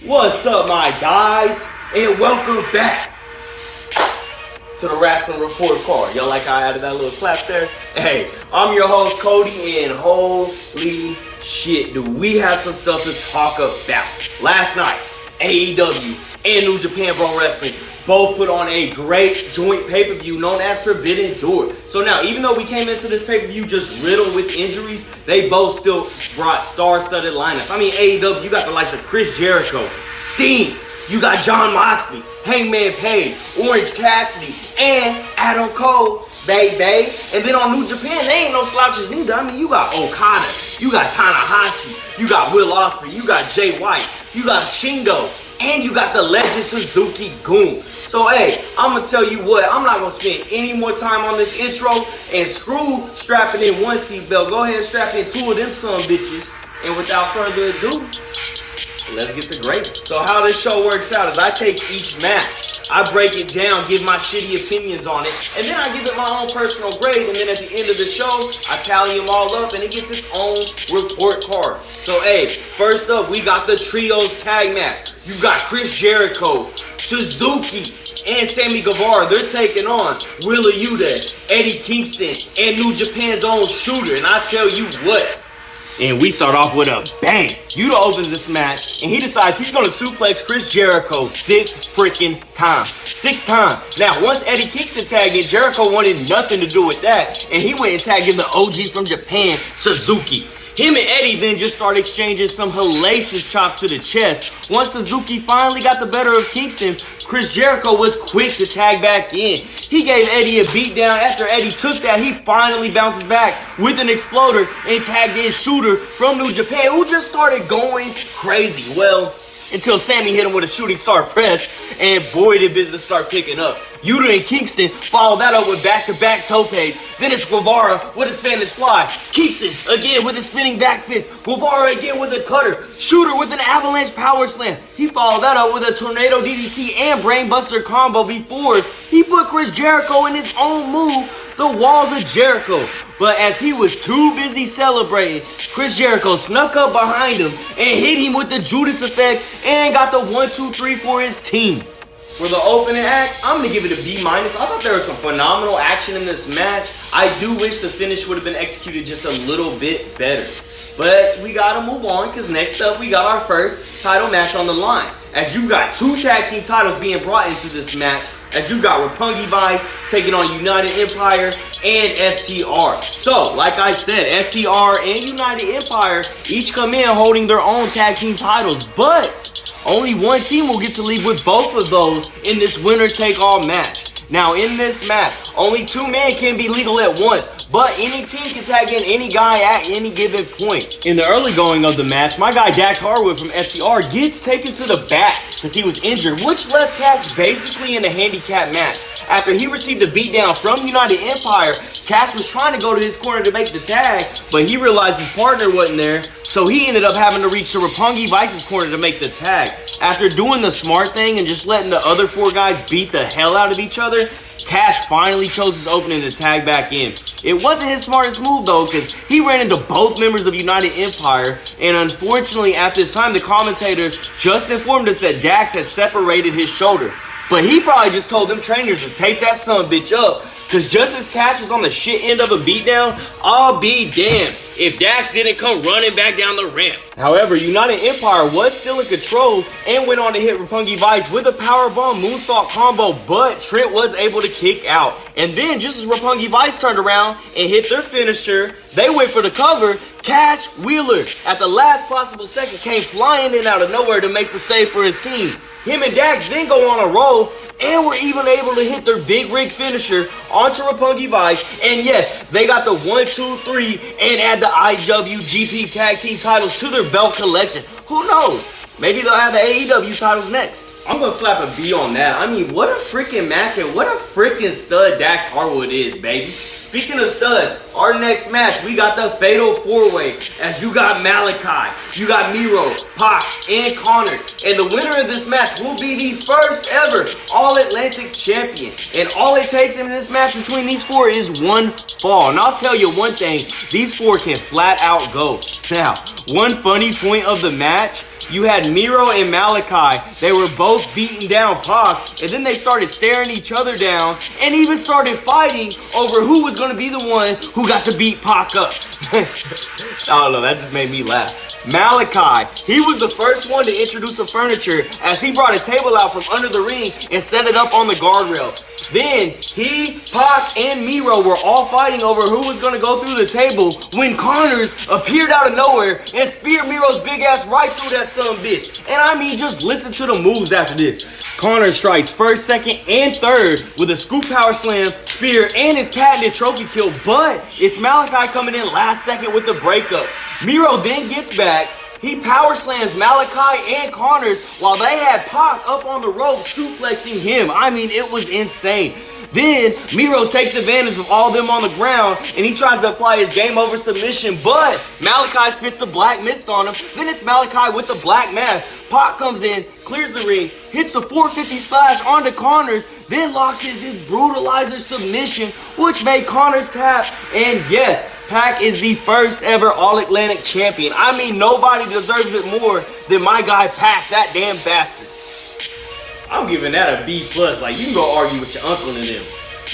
What's up, my guys, and welcome back to the Wrestling Report Card. Y'all like how I added that little clap there? Hey, I'm your host, Cody, and holy shit, do we have some stuff to talk about. Last night, AEW and New Japan Pro Wrestling both put on a great joint pay-per-view known as Forbidden Door. So now, even though we came into this pay-per-view just riddled with injuries, they both still brought star-studded lineups. I mean, AEW, you got the likes of Chris Jericho, Sting, you got John Moxley, Hangman Page, Orange Cassidy, and Adam Cole, baby. And then on New Japan, they ain't no slouches neither. I mean, you got Okada, you got Tanahashi, you got Will Ospreay, you got Jay White, you got Shingo, and you got the legend Suzuki-gun. So, hey, I'm going to tell you what, I'm not going to spend any more time on this intro, and screw strapping in one seatbelt. Go ahead and strap in two of them son bitches. And without further ado, let's get to grading. So how this show works out is I take each match, I break it down, give my shitty opinions on it, and then I give it my own personal grade, and then at the end of the show, I tally them all up, and it gets its own report card. So, hey, first up, we got the Trios Tag Match. You got Chris Jericho, Suzuki, and Sammy Guevara. They're taking on Wheeler Yuta, Eddie Kingston, and New Japan's own Shooter. And I tell you what, and we start off with a bang. Yuta opens this match, and he decides he's going to suplex Chris Jericho 6 freaking times. 6 times. Now, once Eddie Kingston tagged in, Jericho wanted nothing to do with that, and he went and tagged in the OG from Japan, Suzuki. Him and Eddie then just started exchanging some hellacious chops to the chest. Once Suzuki finally got the better of Kingston, Chris Jericho was quick to tag back in. He gave Eddie a beatdown. After Eddie took that, he finally bounces back with an exploder and tagged in Shooter from New Japan, who just started going crazy. Well, until Sammy hit him with a shooting star press, and boy did business start picking up. Yuta and Kingston followed that up with back-to-back topes. Then it's Guevara with a Spanish fly. Kingston again with a spinning back fist. Guevara again with a cutter. Shooter with an avalanche power slam. He followed that up with a tornado DDT and brainbuster combo before he put Chris Jericho in his own move, the Walls of Jericho. But as he was too busy celebrating, Chris Jericho snuck up behind him and hit him with the Judas effect and got the 1-2-3 for his team. For the opening act, I'm going to give it a B-. I thought there was some phenomenal action in this match. I do wish the finish would have been executed just a little bit better. But we got to move on, because next up we got our first title match on the line. As you got 2 tag team titles being brought into this match, as you got Roppongi Vice taking on United Empire and FTR. So, like I said, FTR and United Empire each come in holding their own tag team titles, but only one team will get to leave with both of those in this winner-take-all match. Now, in this match, only 2 men can be legal at once, but any team can tag in any guy at any given point. In the early going of the match, my guy Dax Harwood from FTR gets taken to the back because he was injured, which left Cass basically in a handicap match. After he received a beatdown from United Empire, Cass was trying to go to his corner to make the tag, but he realized his partner wasn't there, so he ended up having to reach to Roppongi Vice's corner to make the tag. After doing the smart thing and just letting the other 4 guys beat the hell out of each other, Cass finally chose his opening to tag back in. It wasn't his smartest move though, because he ran into both members of United Empire, and unfortunately at this time the commentators just informed us that Dax had separated his shoulder. But he probably just told them trainers to tape that son bitch up, because just as Cass was on the shit end of a beatdown, I'll be damned if Dax didn't come running back down the ramp. However, United Empire was still in control and went on to hit Roppongi Vice with a powerbomb moonsault combo, but Trent was able to kick out. And then just as Roppongi Vice turned around and hit their finisher, they went for the cover. Cash Wheeler, at the last possible second, came flying in out of nowhere to make the save for his team. Him and Dax then go on a roll and were even able to hit their big rig finisher onto Roppongi Vice. And yes, they got the 1-2-3 and add the IWGP tag team titles to their belt collection. Who knows? Maybe they'll have the AEW titles next. I'm going to slap a B on that. I mean, what a freaking match and what a freaking stud Dax Harwood is, baby. Speaking of studs, our next match, we got the Fatal 4-Way. As you got Malachi, you got Miro, Pac, and Connors. And the winner of this match will be the first ever All-Atlantic champion. And all it takes in this match between these 4 is one fall. And I'll tell you one thing, these 4 can flat out go. Now, one funny point of the match, you had Miro and Malachi. They were both beating down Pac, and then they started staring each other down and even started fighting over who was going to be the one who got to beat Pac up. I don't know, that just made me laugh. Malachi, he was the first one to introduce the furniture as he brought a table out from under the ring and set it up on the guardrail. Then he, Pac, and Miro were all fighting over who was going to go through the table when Connors appeared out of nowhere and speared Miro's big ass right through that son bitch. And I mean, just listen to the moves after this. Connors strikes first, second, and third with a scoop power slam, spear, and his patented trophy kill, but it's Malachi coming in last second with the breakup. Miro then gets back. He power slams Malachi and Connors while they had Pac up on the rope suplexing him. I mean, it was insane. Then Miro takes advantage of all them on the ground and he tries to apply his game over submission, but Malachi spits the black mist on him. Then it's Malachi with the black mask. Pac comes in, clears the ring, hits the 450 splash onto Connors, then locks his brutalizer submission, which made Connors tap. And yes, Pac is the first ever All-Atlantic champion. I mean, nobody deserves it more than my guy Pac, that damn bastard. I'm giving that a B+. Like, you can go argue with your uncle and them.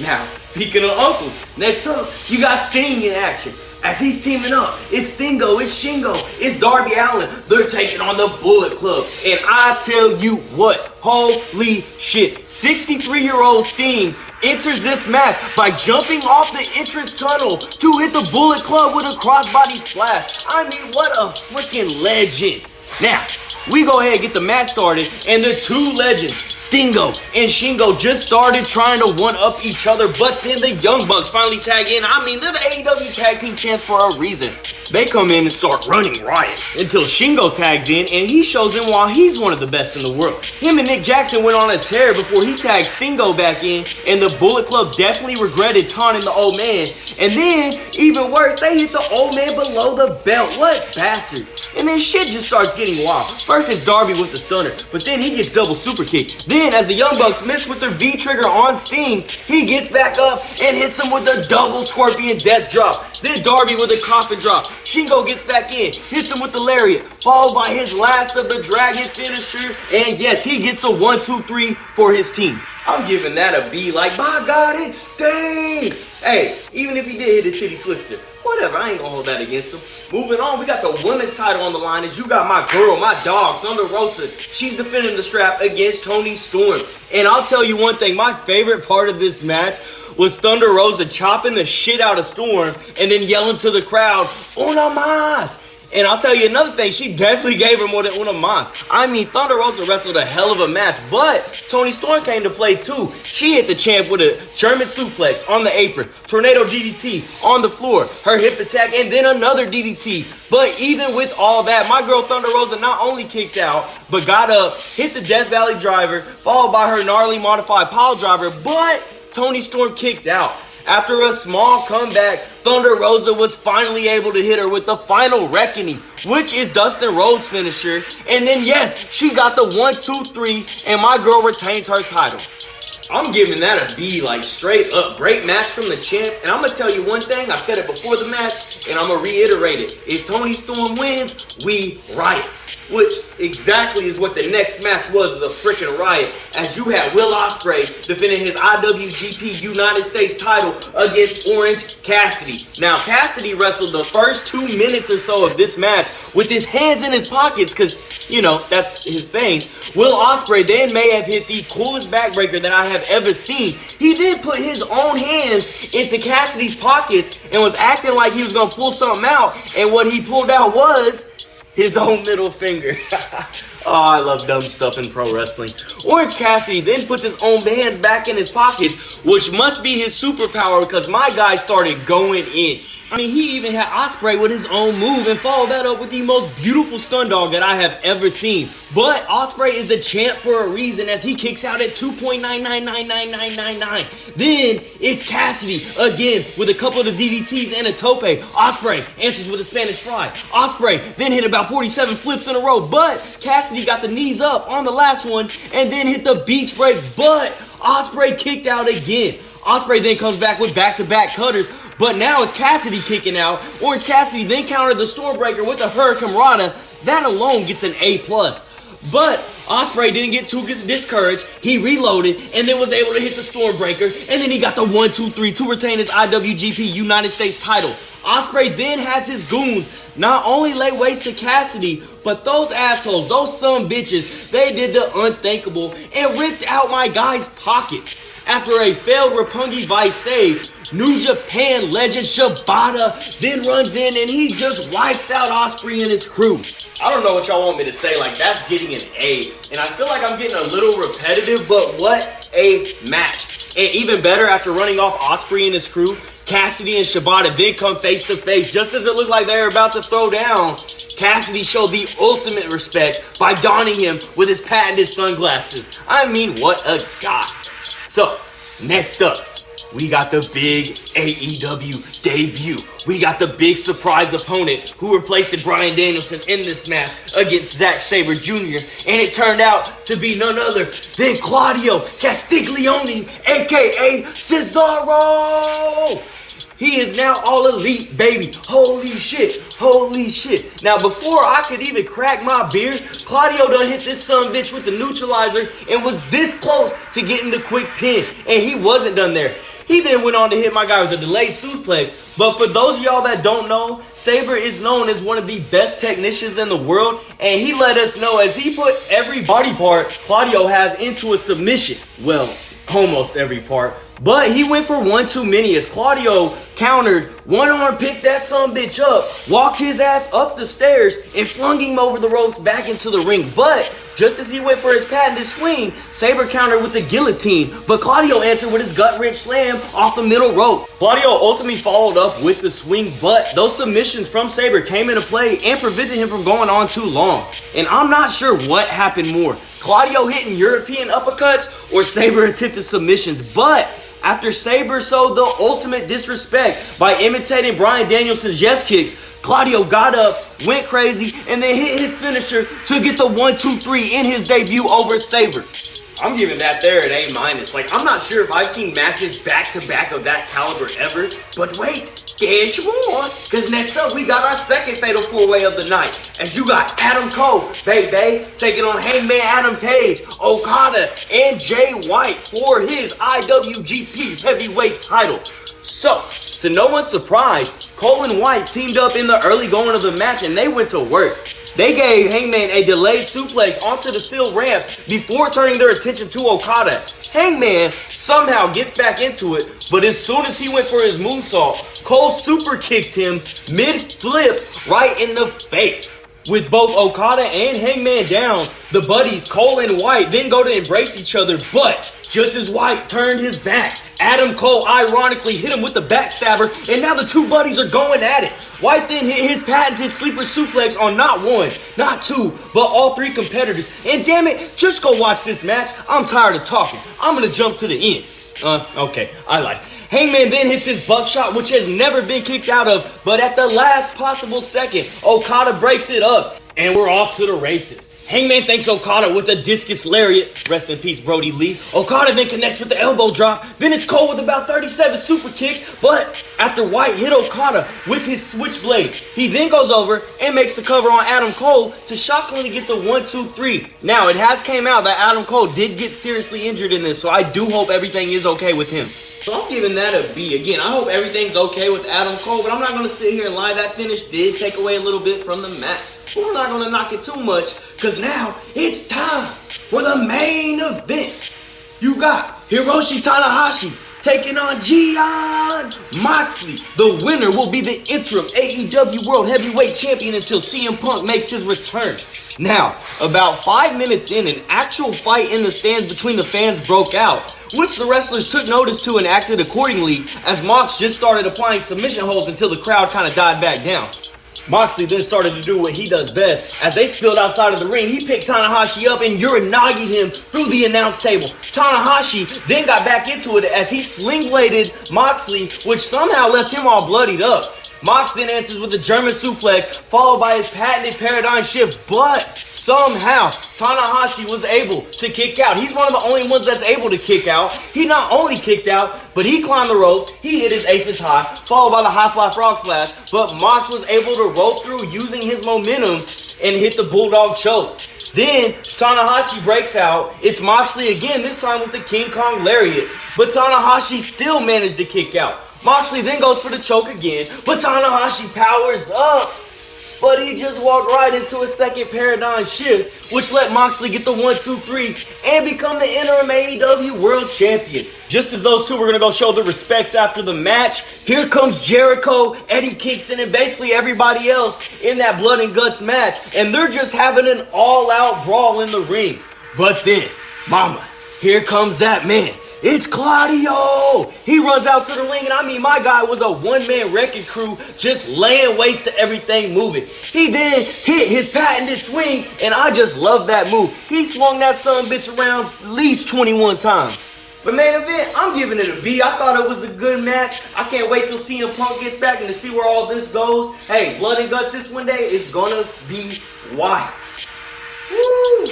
Now, speaking of uncles, next up, you got Sting in action. As he's teaming up, it's Stingo, it's Shingo, it's Darby Allin. They're taking on the Bullet Club. And I tell you what, holy shit. 63-year-old Sting enters this match by jumping off the entrance tunnel to hit the Bullet Club with a crossbody splash. I mean, what a freaking legend. Now, we go ahead and get the match started, and the two legends, Stingo and Shingo, just started trying to one-up each other, but then the Young Bucks finally tag in. I mean, they're the AEW Tag Team Champs for a reason. They come in and start running riot until Shingo tags in, and he shows them why he's one of the best in the world. Him and Nick Jackson went on a tear before he tagged Stingo back in, and the Bullet Club definitely regretted taunting the old man. And then, even worse, they hit the old man below the belt. What bastards. And then shit just starts getting wild. First it's Darby with the stunner, but then he gets double super kick. Then as the Young Bucks miss with their V-trigger on Sting, he gets back up and hits him with a double scorpion death drop. Then Darby with a coffin drop. Shingo gets back in, hits him with the lariat, followed by his last of the dragon finisher. And yes, he gets a 1-2-3 for his team. I'm giving that a B. Like, my God, it's Sting. Hey, even if he did hit a titty twister, whatever, I ain't gonna hold that against him. Moving on, we got the women's title on the line as you got my girl, my dog, Thunder Rosa. She's defending the strap against Toni Storm. And I'll tell you one thing, my favorite part of this match was Thunder Rosa chopping the shit out of Storm and then yelling to the crowd, "Una más!" And I'll tell you another thing, she definitely gave her more than una más. I mean, Thunder Rosa wrestled a hell of a match, but Toni Storm came to play too. She hit the champ with a German suplex on the apron, tornado DDT on the floor, her hip attack, and then another DDT. But even with all that, my girl Thunder Rosa not only kicked out, but got up, hit the Death Valley driver, followed by her gnarly modified pile driver, but Toni Storm kicked out. After a small comeback, Thunder Rosa was finally able to hit her with the final reckoning, which is Dustin Rhodes' finisher. And then yes, she got the 1-2-3, and my girl retains her title. I'm giving that a B, like straight up. Great match from the champ. And I'm going to tell you one thing. I said it before the match, and I'm going to reiterate it. If Toni Storm wins, we riot. Which exactly is what the next match was a freaking riot. As you had Will Ospreay defending his IWGP United States title against Orange Cassidy. Now, Cassidy wrestled the first 2 minutes or so of this match with his hands in his pockets because, you know, that's his thing. Will Ospreay then may have hit the coolest backbreaker that I have ever seen. He then put his own hands into Cassidy's pockets and was acting like he was going to pull something out. And what he pulled out was his own middle finger. Oh, I love dumb stuff in pro wrestling. Orange Cassidy then puts his own hands back in his pockets, which must be his superpower because my guy started going in. I mean, he even had Ospreay with his own move and followed that up with the most beautiful stun dog that I have ever seen. But Ospreay is the champ for a reason as he kicks out at 2.9999999. Then it's Cassidy again with a couple of the DDTs and a tope. Ospreay answers with a Spanish fly. Ospreay then hit about 47 flips in a row, but Cassidy got the knees up on the last one and then hit the beach break, but Ospreay kicked out again. Ospreay then comes back with back-to-back cutters, but now it's Cassidy kicking out. Orange Cassidy then countered the Stormbreaker with a Hurricane Rana. That alone gets an A+. But Ospreay didn't get too discouraged. He reloaded and then was able to hit the Stormbreaker. And then he got the 1-2-3 to retain his IWGP United States title. Ospreay then has his goons not only lay waste to Cassidy, but those assholes, those son bitches, they did the unthinkable and ripped out my guy's pockets. After a failed Roppongi Vice save, New Japan legend Shibata then runs in and he just wipes out Ospreay and his crew. I don't know what y'all want me to say, like that's getting an A. And I feel like I'm getting a little repetitive, but what a match. And even better, after running off Ospreay and his crew, Cassidy and Shibata then come face to face. Just as it looked like they were about to throw down, Cassidy showed the ultimate respect by donning him with his patented sunglasses. I mean, what a guy. So, next up, we got the big AEW debut. We got the big surprise opponent who replaced Bryan Danielson in this match against Zack Sabre Jr. And it turned out to be none other than Claudio Castiglione, aka Cesaro. He is now all elite, baby. Holy shit. Holy shit. Now, before I could even crack my beer, Claudio done hit this son bitch with the neutralizer and was this close to getting the quick pin. And he wasn't done there. He then went on to hit my guy with a delayed suplex. But for those of y'all that don't know, Sabre is known as one of the best technicians in the world. And he let us know as he put every body part Claudio has into a submission. Well, almost every part. But he went for one too many as Claudio countered, one arm picked that son bitch up, walked his ass up the stairs, and flung him over the ropes back into the ring. But just as he went for his patented swing, Sabre countered with the guillotine, but Claudio answered with his gut-wrench slam off the middle rope. Claudio ultimately followed up with the swing, but those submissions from Sabre came into play and prevented him from going on too long. And I'm not sure what happened more, Claudio hitting European uppercuts or Sabre attempted submissions, but after Sabre showed the ultimate disrespect by imitating Bryan Danielson's yes kicks, Claudio got up, went crazy, and then hit his finisher to get the 1-2-3 in his debut over Sabre. I'm giving that there an A-. Like, I'm not sure if I've seen matches back-to-back of that caliber ever, but wait, there's more, because next up we got our second fatal four-way of the night, as you got Adam Cole, baby, taking on Hangman Adam Page, Okada, and Jay White for his IWGP heavyweight title. So, to no one's surprise, Cole and White teamed up in the early going of the match and they went to work. They gave Hangman a delayed suplex onto the steel ramp before turning their attention to Okada. Hangman somehow gets back into it, but as soon as he went for his moonsault, Cole super kicked him mid-flip right in the face. With both Okada and Hangman down, the buddies Cole and White then go to embrace each other, but just as White turned his back, Adam Cole ironically hit him with the backstabber, and now the two buddies are going at it. White then hit his patented sleeper suplex on not one, not two, but all three competitors. And damn it, just go watch this match. I'm tired of talking. I'm gonna jump to the end. Okay, I lied. Hangman then hits his buckshot, which has never been kicked out of, but at the last possible second, Okada breaks it up, and we're off to the races. Hangman thanks Okada with a discus lariat. Rest in peace, Brody Lee. Okada then connects with the elbow drop. Then it's Cole with about 37 super kicks. But after White hit Okada with his switchblade, he then goes over and makes the cover on Adam Cole to shockingly get the 1-2-3. Now, it has came out that Adam Cole did get seriously injured in this, so I do hope everything is okay with him. So I'm giving that a B. Again, I hope everything's okay with Adam Cole, but I'm not going to sit here and lie. That finish did take away a little bit from the match. But we're not going to knock it too much, because now it's time for the main event. You got Hiroshi Tanahashi taking on Moxley. The winner will be the interim AEW World Heavyweight Champion until CM Punk makes his return. Now, about 5 minutes in, an actual fight in the stands between the fans broke out, which the wrestlers took notice to and acted accordingly, as Mox just started applying submission holds until the crowd kind of died back down. Moxley then started to do what he does best. As they spilled outside of the ring, he picked Tanahashi up and Uranagi'd him through the announce table. Tanahashi then got back into it as he sling-bladed Moxley, which somehow left him all bloodied up. Mox then answers with a German suplex, followed by his patented paradigm shift, but somehow Tanahashi was able to kick out. He's one of the only ones that's able to kick out. He not only kicked out, but he climbed the ropes, he hit his aces high, followed by the high fly frog splash, but Mox was able to roll through using his momentum and hit the bulldog choke. Then Tanahashi breaks out. It's Moxley again, this time with the King Kong lariat, but Tanahashi still managed to kick out. Moxley then goes for the choke again, but Tanahashi powers up. But he just walked right into a second paradigm shift, which let Moxley get the 1-2-3 and become the interim AEW World Champion. Just as those two were going to go show their respects after the match, here comes Jericho, Eddie Kingston, and basically everybody else in that blood and guts match. And they're just having an all-out brawl in the ring. But then, mama, here comes that man. It's Claudio! He runs out to the ring, and I mean, my guy was a one-man wrecking crew just laying waste to everything moving. He then hit his patented swing, and I just love that move. He swung that son bitch around at least 21 times. For main event, I'm giving it a B. I thought it was a good match. I can't wait till CM Punk gets back and to see where all this goes. Hey, blood and guts this one day is gonna be wild. Woo!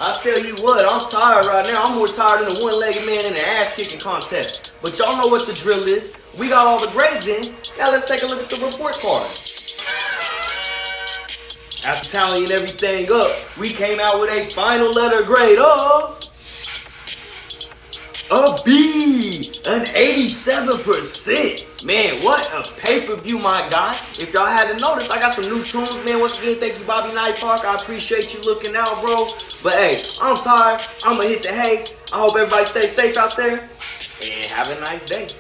I'll tell you what, I'm tired right now. I'm more tired than a one-legged man in an ass-kicking contest. But y'all know what the drill is. We got all the grades in. Now let's take a look at the report card. After tallying everything up, we came out with a final letter grade of a B, an 87%. Man, what a pay-per-view, my guy. If y'all hadn't noticed, I got some new tunes, man. Once again, thank you, Bobby Night Park. I appreciate you looking out, bro. But hey, I'm tired. I'm gonna hit the hay. I hope everybody stays safe out there. And have a nice day.